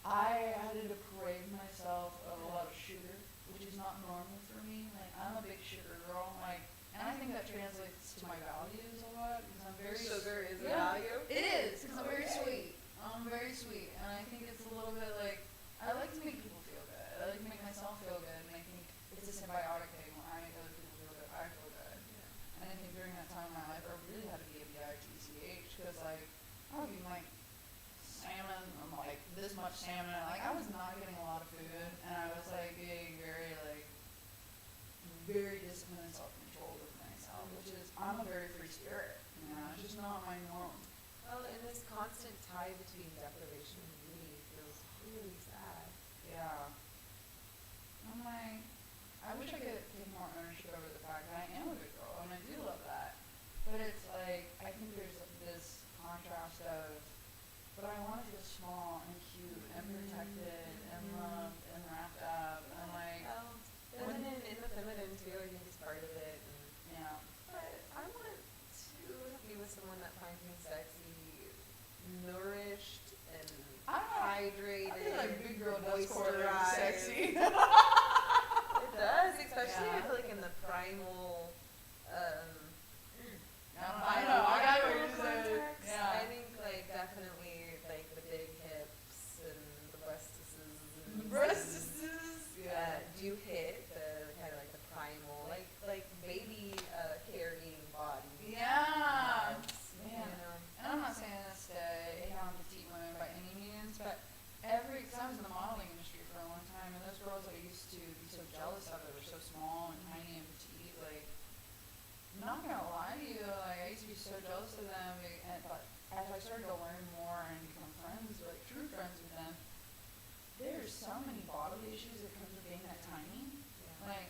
I had to deprive myself of a lot of sugar, which is not normal for me. Like, I'm a big sugar girl, like, and I think that translates to my values a lot, because I'm very... Sugar is a yeah, value? It is, because I'm very sweet. I'm very sweet, and I think it's a little bit like, I like to make people feel good. I like to make myself feel good, and I think it's a symbiotic thing where I make other people feel good, I feel good. Yeah. And I think during that time in my life, I really had to be a bitch, because like, I would be like, salmon, I'm like, this much salmon, like, I was not getting a lot of food, and I was like, being very disciplined and self-controlled with myself, which is, I'm a very free spirit, you know, it's just not my norm. Well, and this constant tie between deprivation and beauty feels really sad. Yeah. I'm like, I wish I could take more ownership over the fact that I am a good girl, and I do love that. But it's like, I think there's this contrast of, but I want to feel small and cute and protected and loved and wrapped up, and like, Feminine in the feminine too, I think is part of it. And, yeah. but I want to be with someone that finds me sexy, nourished, and hydrated. I feel like big girl does correlate with sexy. It does, especially I feel like in the primal. I know. I got what you're saying. Context. Yeah. I think like definitely like the big hips and the breastises. Do hit the kind of like the primal, like baby carrying body. Yeah. cause I was in the modeling industry for a long time, and those girls that I used to be so jealous of that were so small and tiny and petite, like, I'm not gonna lie to you, like, I used to be so jealous of them, but as I started to learn more and become friends, like, true friends with them, there's so many bodily issues that comes with being that tiny. Yeah. Like,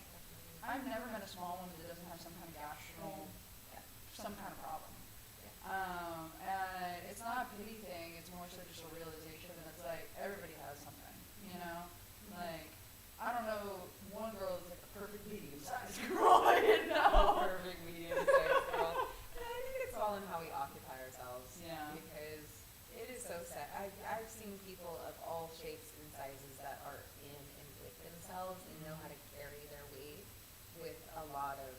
I've never met a small woman that doesn't have some kind of gastro, some kind of problem. And it's not a pity thing, it's more so just a realization that it's like, everybody has something, you know? Like, I don't know one girl that's like a perfect medium-sized girl, you know? Perfect medium-sized girl. And I think it's all in how we occupy ourselves. Yeah. Because it is so sad. I've seen people of all shapes and sizes that are in and with themselves and know how to carry their weight with a lot of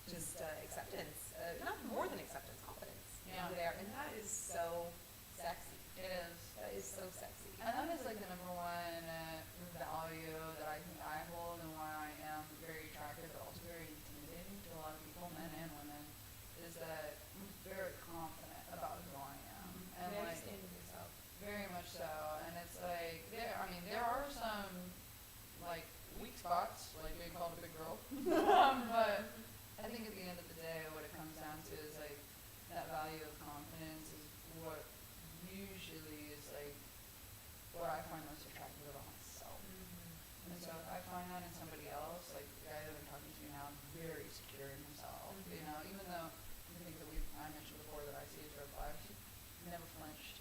just acceptance. Not more than acceptance, confidence. Yeah. There. And that is so sexy. It is. That is so sexy. And that is like the number one value that I think I hold and why I am very attractive but also very intimidating to a lot of people, men and women, is that I'm very confident about who I am. And very like, understanding yourself. very much so. And it's like, there are some like weak spots, like being called a big girl. But I think at the end of the day, what it comes down to is like that value of confidence is what usually is like what I find most attractive about myself. And so if I find that in somebody else, like the guy that I'm talking to now, very secure in himself. You know, even though the things that I mentioned before that I see as red flags, he never flinched.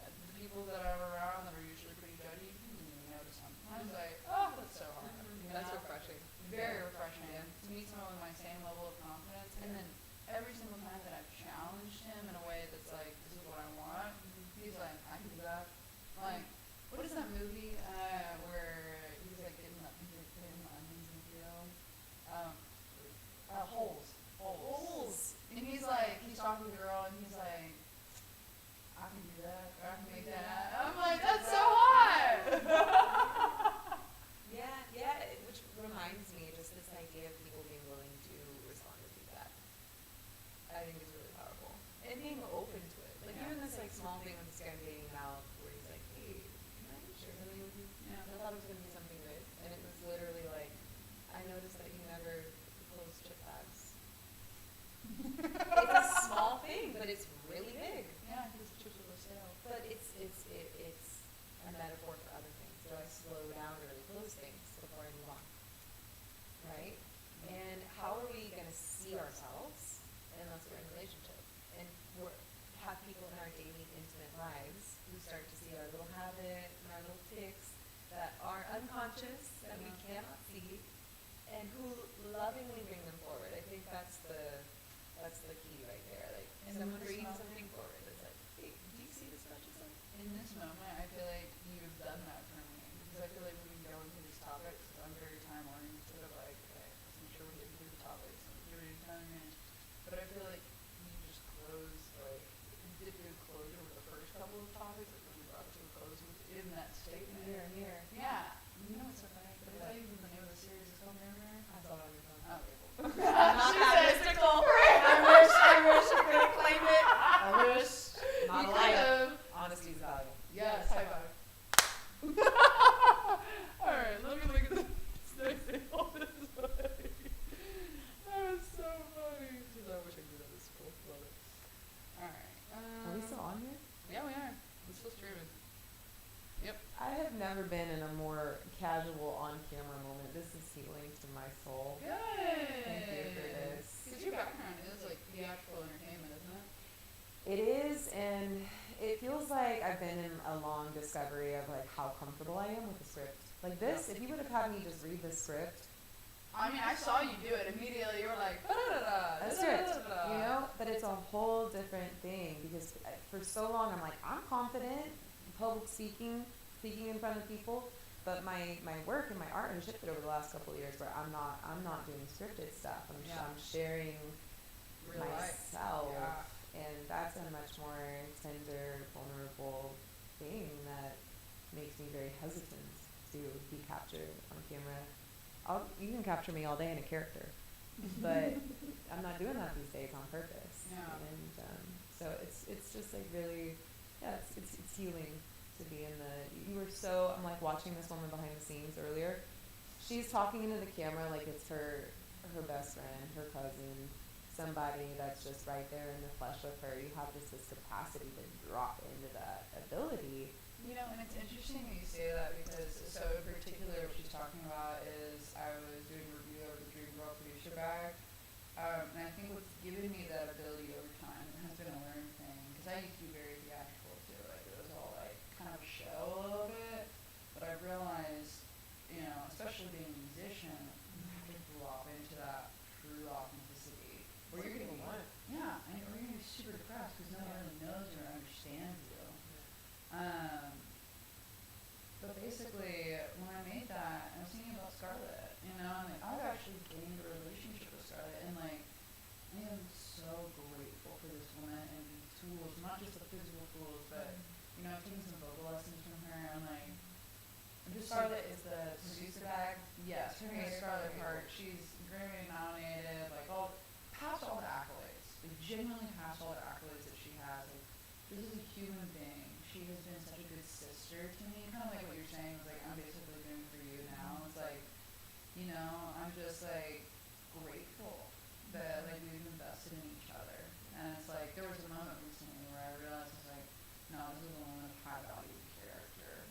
The people that I'm around that are usually pretty judgy, you don't even notice them. I was like, oh, that's so hard. You That's know? refreshing. Very refreshing to meet someone with my same level of confidence, and then every single time that I've challenged him in a way that's like, this is what I want, he's like, I can do that. Like, what is that movie where he's like getting the onions in the field? Holes. And he's like, he's talking to the girl, and he's like, I can do that, or I can make that. I'm like, that's so hot. Yeah, which reminds me, just this idea of people being willing to respond to feedback. I think is really powerful. And being open to it. Like even this like small thing with this guy dating out where he's like, hey, can I share something with you? Yeah. And I thought it was gonna be something good. And it was literally like, I noticed that you never close chip bags. It's a small thing, but it's really big. Yeah, because chips will go stale. But it's a metaphor for other things. Do I slow down or really close things before I move on? Right? And how are we going to see ourselves unless we're in a relationship? And have people in our daily, intimate lives who start to see our little habit and our little tics that are unconscious, that we cannot see, and who lovingly bring them forward. I think that's the key right there. Like someone bringing something forward. It's like, hey, do you see this much of something? In this moment, I feel like you've done that for me, because I feel like when we go into these topics, I'm very time oriented of like, okay, let's make sure we get through the topics and give it 10 minutes. But I feel like you just closed, like, you did good closure with the first couple of topics, like when you brought it to a close within that statement. Mirror. Yeah. You know what's so funny? Did I tell you the name of the series is called Mirror? I saw it on your phone. Okay, cool. Not She that said- mystical. I wish I could claim it. I wish. Not You a liar. could've. Honesty is valuable. Yes, high five. Alright, let me look at this next thing all this way. That was so funny. She's like, I wish I could do that at school. Love it. Alright. Are we still on here? Yeah, we are. We're still streaming. Yep. I have never been in a more casual on-camera moment. This is healing to my soul. Good. Thank you for this. Because your background is like theatrical entertainment, isn't it? It is, and it feels like I've been in a long discovery of like how comfortable I am with the script. Like this, if you would have had me just read the script, I mean, I saw you do it immediately. You were like, a script, you know, but it's a whole different thing because for so long I'm like, I'm confident, public speaking in front of people, but my work and my art has shifted over the last couple of years where I'm not doing scripted stuff. I'm sharing real life. myself, Yeah. and that's a much more tender, vulnerable thing that makes me very hesitant to be captured on camera. You can capture me all day in a character, but I'm not doing that these days on purpose. Yeah. And so it's just like really, it's healing to be in the, you were so, I'm like watching this woman behind the scenes earlier. She's talking into the camera like it's her best friend, her cousin, somebody that's just right there in the flesh with her. You have just this capacity to drop into that ability. You know, and it's interesting that you say that because, so in particular, what she's talking about is I was doing a review of the Dream Girl producer bag, and I think what's given me that ability over time has been a learned thing, because I used to be very theatrical too, like it was all like kind of show a little bit, but I realized, you know, especially being a musician, you have to drop into that true authenticity. Where you're going to be one. Yeah, and or you're going to be super depressed because no one really knows you or understands you. But basically, when I made that, I was thinking about Scarlett, you know, and like, I've actually gained a relationship with Scarlett, and like, I am so grateful for this woman and these tools, not just the physical tools, but, you know, I've taken some vocal lessons from her, and like, I'm just Scarlett is the producer bag. yes, her name is Scarlett Hart. She's Grammy nominated, like past all the accolades, like genuinely past all the accolades that she has. Like, this is a human being. She has been such a good sister to me, kind of like what you're saying. It's like I'm basically doing for you now. It's like, you know, I'm just like grateful that like we've invested in each other. And it's like there was a moment recently where I realized I was like, no, this is a woman of high value character.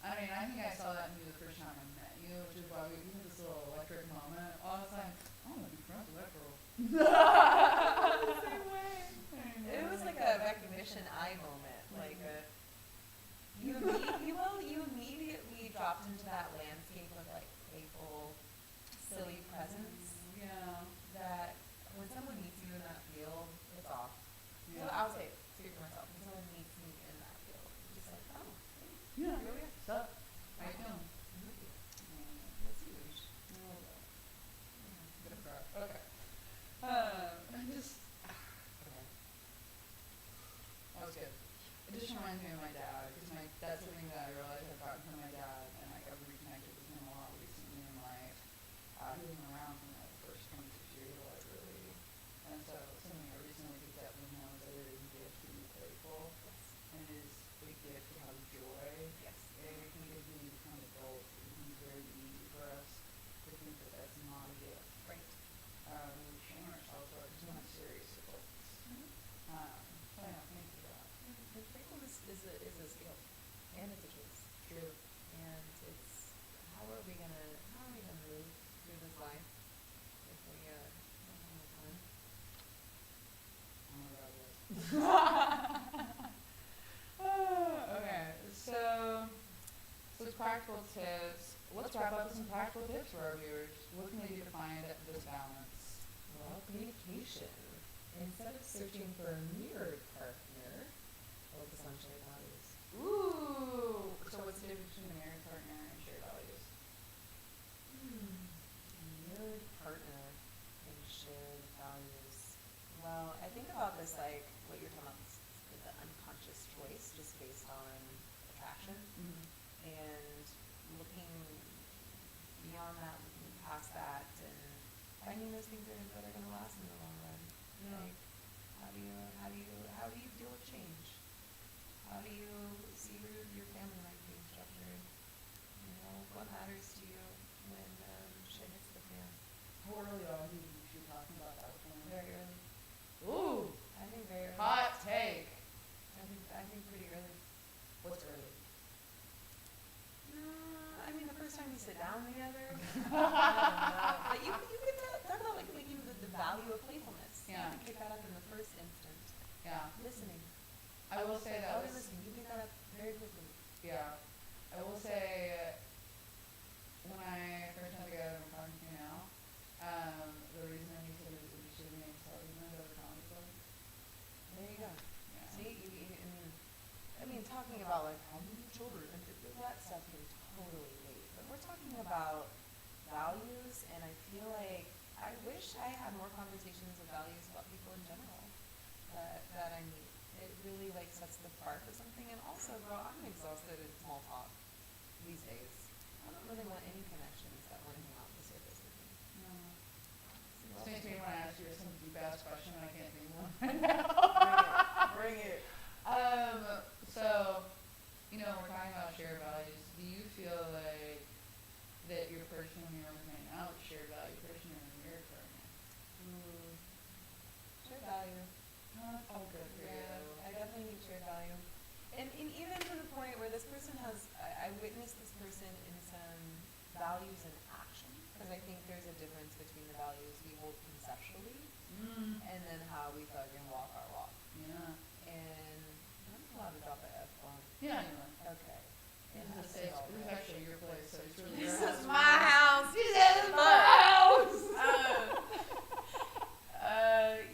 I mean, I think I saw that in you the first time I met you, which is why we had this little electric moment. All the time, I want to be friends with that girl. The same way. It was like a recognition eye moment. Like you immediately dropped into that landscape of like playful, silly presence. Yeah. That when someone meets you in that field, it's off. Yeah. So I would say, speak for myself, when someone meets me in that field, it's just like, oh, hey, Yeah. here we are. Sup? How you doing? That's huge. I love that. I'm gonna cry. Okay. I just. Okay. That was good. It just reminds me of my dad, because that's something that I realized I've gotten from my dad, and like I've reconnected with him a lot recently in life. He wasn't around for like the first 26 years of life, really. And so something I recently picked up from him was that it is a gift to be playful, and it is a gift to have joy. Yes. And I think as we become adults, it becomes very easy for us to think that that's not a gift. Right. We shame ourselves for it because we're not serious adults. So yeah, thank you for that. And playfulness is a skill, and it's a choice. True. And it's how are we gonna move through this life if we don't have fun? Oh my god, yes. Okay, so it's practical tips. Let's wrap up with some practical tips for our viewers. What can they do to find this balance? Well, communication. Instead of searching for a mirrored partner, focus on shared values. Ooh! So what's the difference between a married partner and shared values? Mirrored partner and shared values. Well, I think about this like what you're talking about, the unconscious choice just based on attraction. And looking beyond that, looking past that, and finding those things that are going to last in the long run. Yeah. Like, how do you deal with change? How do you see your family life being structured? You know, what matters to you when shit hits the fan? How early on did you should talking about that with them? Very early. Ooh! I think very early. Hot take! I think pretty early. What's early? I mean, the first time you sit down together. I don't know. But you can talk about like the value of playfulness. Yeah. You can pick that up in the first instant. Yeah. Listening. I will say that was, Listening. You pick that up very quickly. yeah. I will say, when I first met the guy that I'm talking to now, the reason that he said he was interested in me is that we went to a comedy club. There you go. Yeah. See, I mean, talking about like how many children and that stuff can totally wait. But we're talking about values, and I feel like I wish I had more conversations of values about people in general that I meet. It really like sets the spark of something. And also, girl, I'm exhausted in small talk these days. I don't really want any connections that want to hang out the surface with me. No. So This makes me want to ask you some deep ass question, and I can't think of one. Bring it. So shared value. And even to the point where this person has, I witnessed this person in some values and action, because I think there's a difference between the values we hold conceptually and then how we fucking walk our walk. Yeah. And I'm allowed to drop an F-bomb. Yeah, you are. Okay. This is a safe. This is actually your place, so it's really This your is house. my house. This is my house.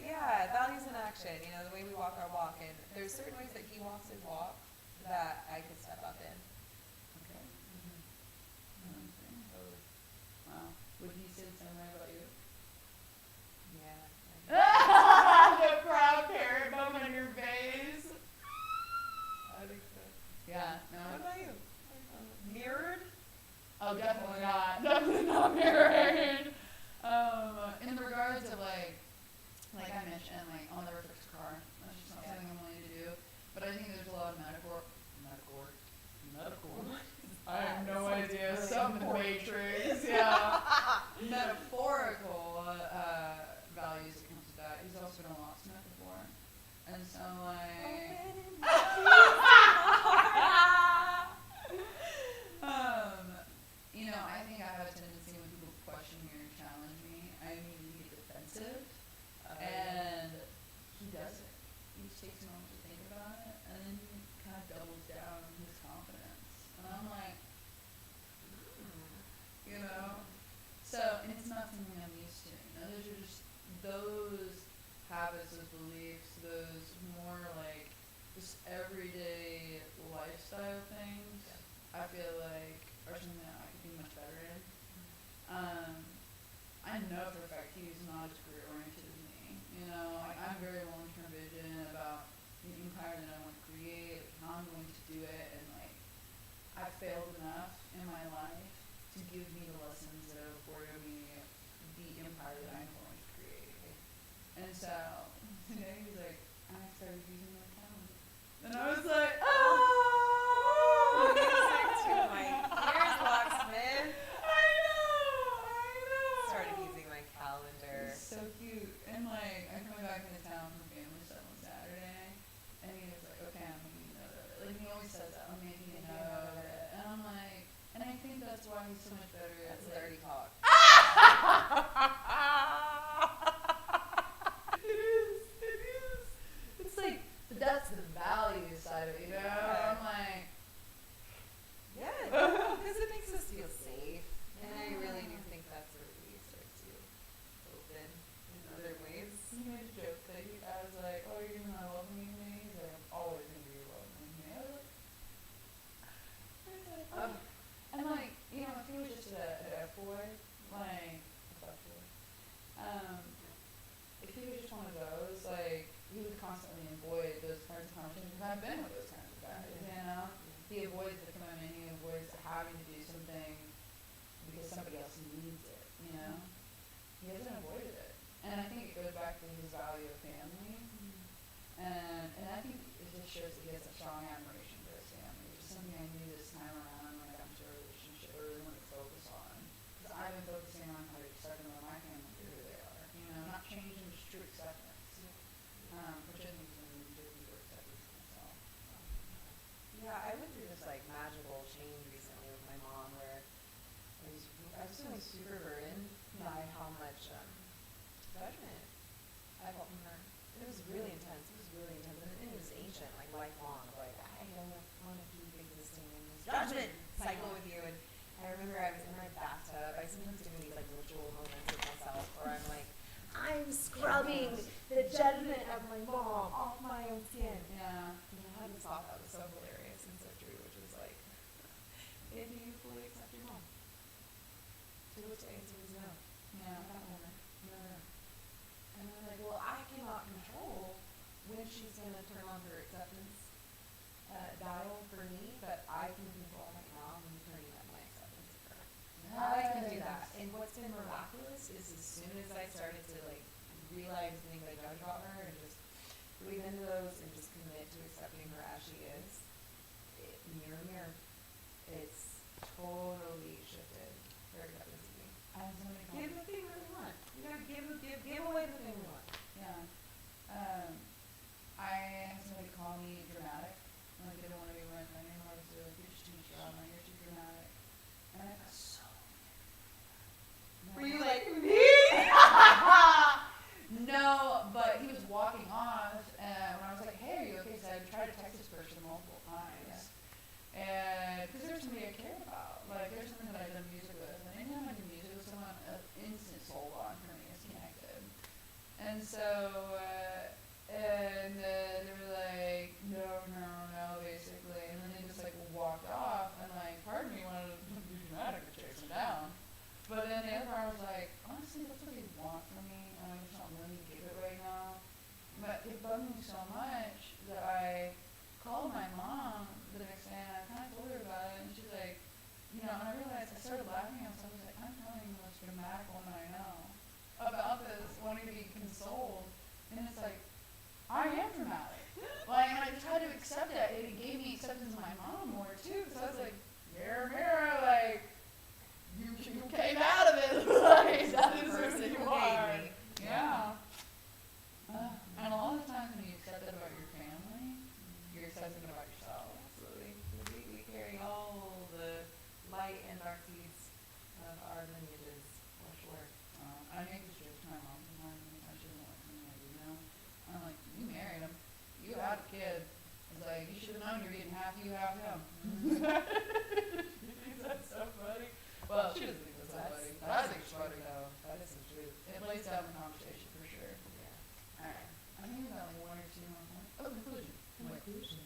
Yeah, values in action. You know, the way we walk our walk, and there's certain ways that he walks his walk that I could step up in. Okay. Wow. Would he say the same way about you? Yeah. The proud parent moment in your face. I think so. Yeah. No. What about you? Mirrored? Oh, definitely not. Definitely not mirrored. In the regards of like I mentioned, like I'll never fix a car. That's just not something I'm willing to do. But I think there's a lot of medical. I have no idea. Really Some matrix. Yeah. Metaphorical values that comes with that. He's also done lots of metaphor, and so like. You know, I think I have a tendency when people question me or challenge me, I immediately get defensive, and he doesn't. He just takes a moment to think about it, and then he kind of doubles down on his confidence, and I'm like, you know. So, and it's not something I'm used to. You know, those are just those habits, those beliefs, those more like just everyday lifestyle things. I feel like are something that I could be much better in. I know for a fact he's not as career oriented as me. You know, like I'm very long term vision about the empire that I want to create, how I'm going to do it, and like I've failed enough in my life to give me the lessons that have afforded me the empire that I'm going to create. And so today he's like, I started using my calendar. And I was like, Music to my ears, locksmith. I know. Started using my calendar. It's so cute. And like, I'm coming back into town from family stuff on Saturday, and he was like, okay, I'm making a note of it. Like, he always says that, I'm making a note of it. And I'm like, and I think that's why he's so much better at That's like, dirty talk. It is. It's like, but that's the value side of it, you know? Yeah. I'm like, Yeah, because it makes us feel safe. And I really do think that's where we start to open in other ways. he made a joke that I was like, oh, you're not welcoming me? He's like, I'm always going to be welcoming me. I was like, and like, you know, if he was just an F-boy, like, if he was just one of those, like, he would constantly avoid those kinds of conversations, because I've been with those kinds of guys, you know? He avoids the commitment, he avoids having to do something because somebody else needs it, you know? He hasn't avoided it. And I think it goes back to his value of family. And I think it just shows that he has a strong admiration for his family, which is something I knew this time around when I got into a relationship, I really wanted to focus on. Because I've been focusing on how to accept them, my family for who they are. You know, not changing, just true acceptance. Which I think is one of the people acceptance myself. Yeah, I went through this like magical change recently with my mom where I was feeling super burdened by how much judgment I felt from her. It was really intense. And it was ancient, like lifelong. Like, I don't want to keep existing in this judgment cycle with you. And I remember I was in my bathtub. I sometimes do these like ritual moments with myself where I'm like, I'm scrubbing the judgment of my mom off my own skin. Yeah. And I had this thought that was so hilarious and so true, which was like, do you fully accept your mom? To which the answer was no. Yeah. No. And I'm like, well, I cannot control when she's going to turn on her acceptance dial for me, but I can control right now when turning up my acceptance of her. I can do that. And what's been miraculous is as soon as I started to like realize things I judge about her and just breathe into those and just commit to accepting her as she is, mirror, it's totally shifted her acceptance of me. I have so many Give the thing that we want. You gotta give away the thing we want. Yeah. I had somebody call me dramatic Like, I don't want to be around my in-laws. They're like, you're just too much drama. You're too dramatic. And I got so Were you like, me? No, but he was walking off, and when I was like, hey, are you okay? So I tried to text this person multiple times. And because there's somebody I care about. Like, there's something that I've done music with. And anytime I do music with someone, an instant soul bond for me is connected. And so, they were like, no, basically. And then they just, like, walked off. And, like, part of me wanted to be dramatic and chase them down. But then the other part was like, honestly, that's what they want from me. And I'm just not willing to give it right now. But it bugged me so much that I called my mom the next day and I kind of told her about it. And she's like, and I realized, I started laughing at myself. I was like, I'm telling the most dramatic woman I know about this, wanting to be consoled. And it's like, I am dramatic. Like, and I just had to accept that. And it gave me acceptance of my mom more too. So I was like, mirror, mirror, like, you came out of it. Like, that is who you are. Yeah. And a lot of times when you accept that about your family, you're accepting it about yourself. Absolutely. We carry all the light and dark seeds of our lineages, for sure. I make this joke to my mom sometimes, and I shouldn't want to, I'm like, you married him. You had a kid. It's like, you should have known you're getting half you, half him. That's so funny. Well, she doesn't think that's so funny. But I think it's funny, though. That is the truth. It lays down the conversation, for sure. Yeah. Alright. I think we've got like one or two more points. Oh, conclusion. Conclusion.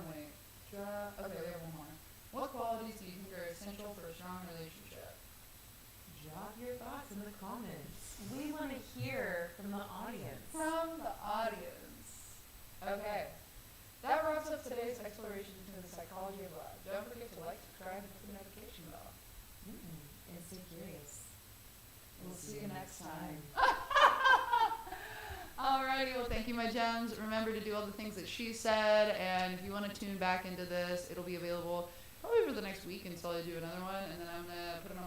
Wait. Okay, we have one more. What qualities do you think are essential for a strong relationship? Drop your thoughts in the comments. We want to hear from the audience. From the audience. Okay. That wraps up today's exploration into the psychology of love. Don't forget to like, subscribe, and hit the notification bell. And stay curious. We'll see you next time. Alrighty, well, thank you, my gems. Remember to do all the things that she said, and if you want to tune back into this, it'll be available probably for the next week until I do another one, and then I'm going to put them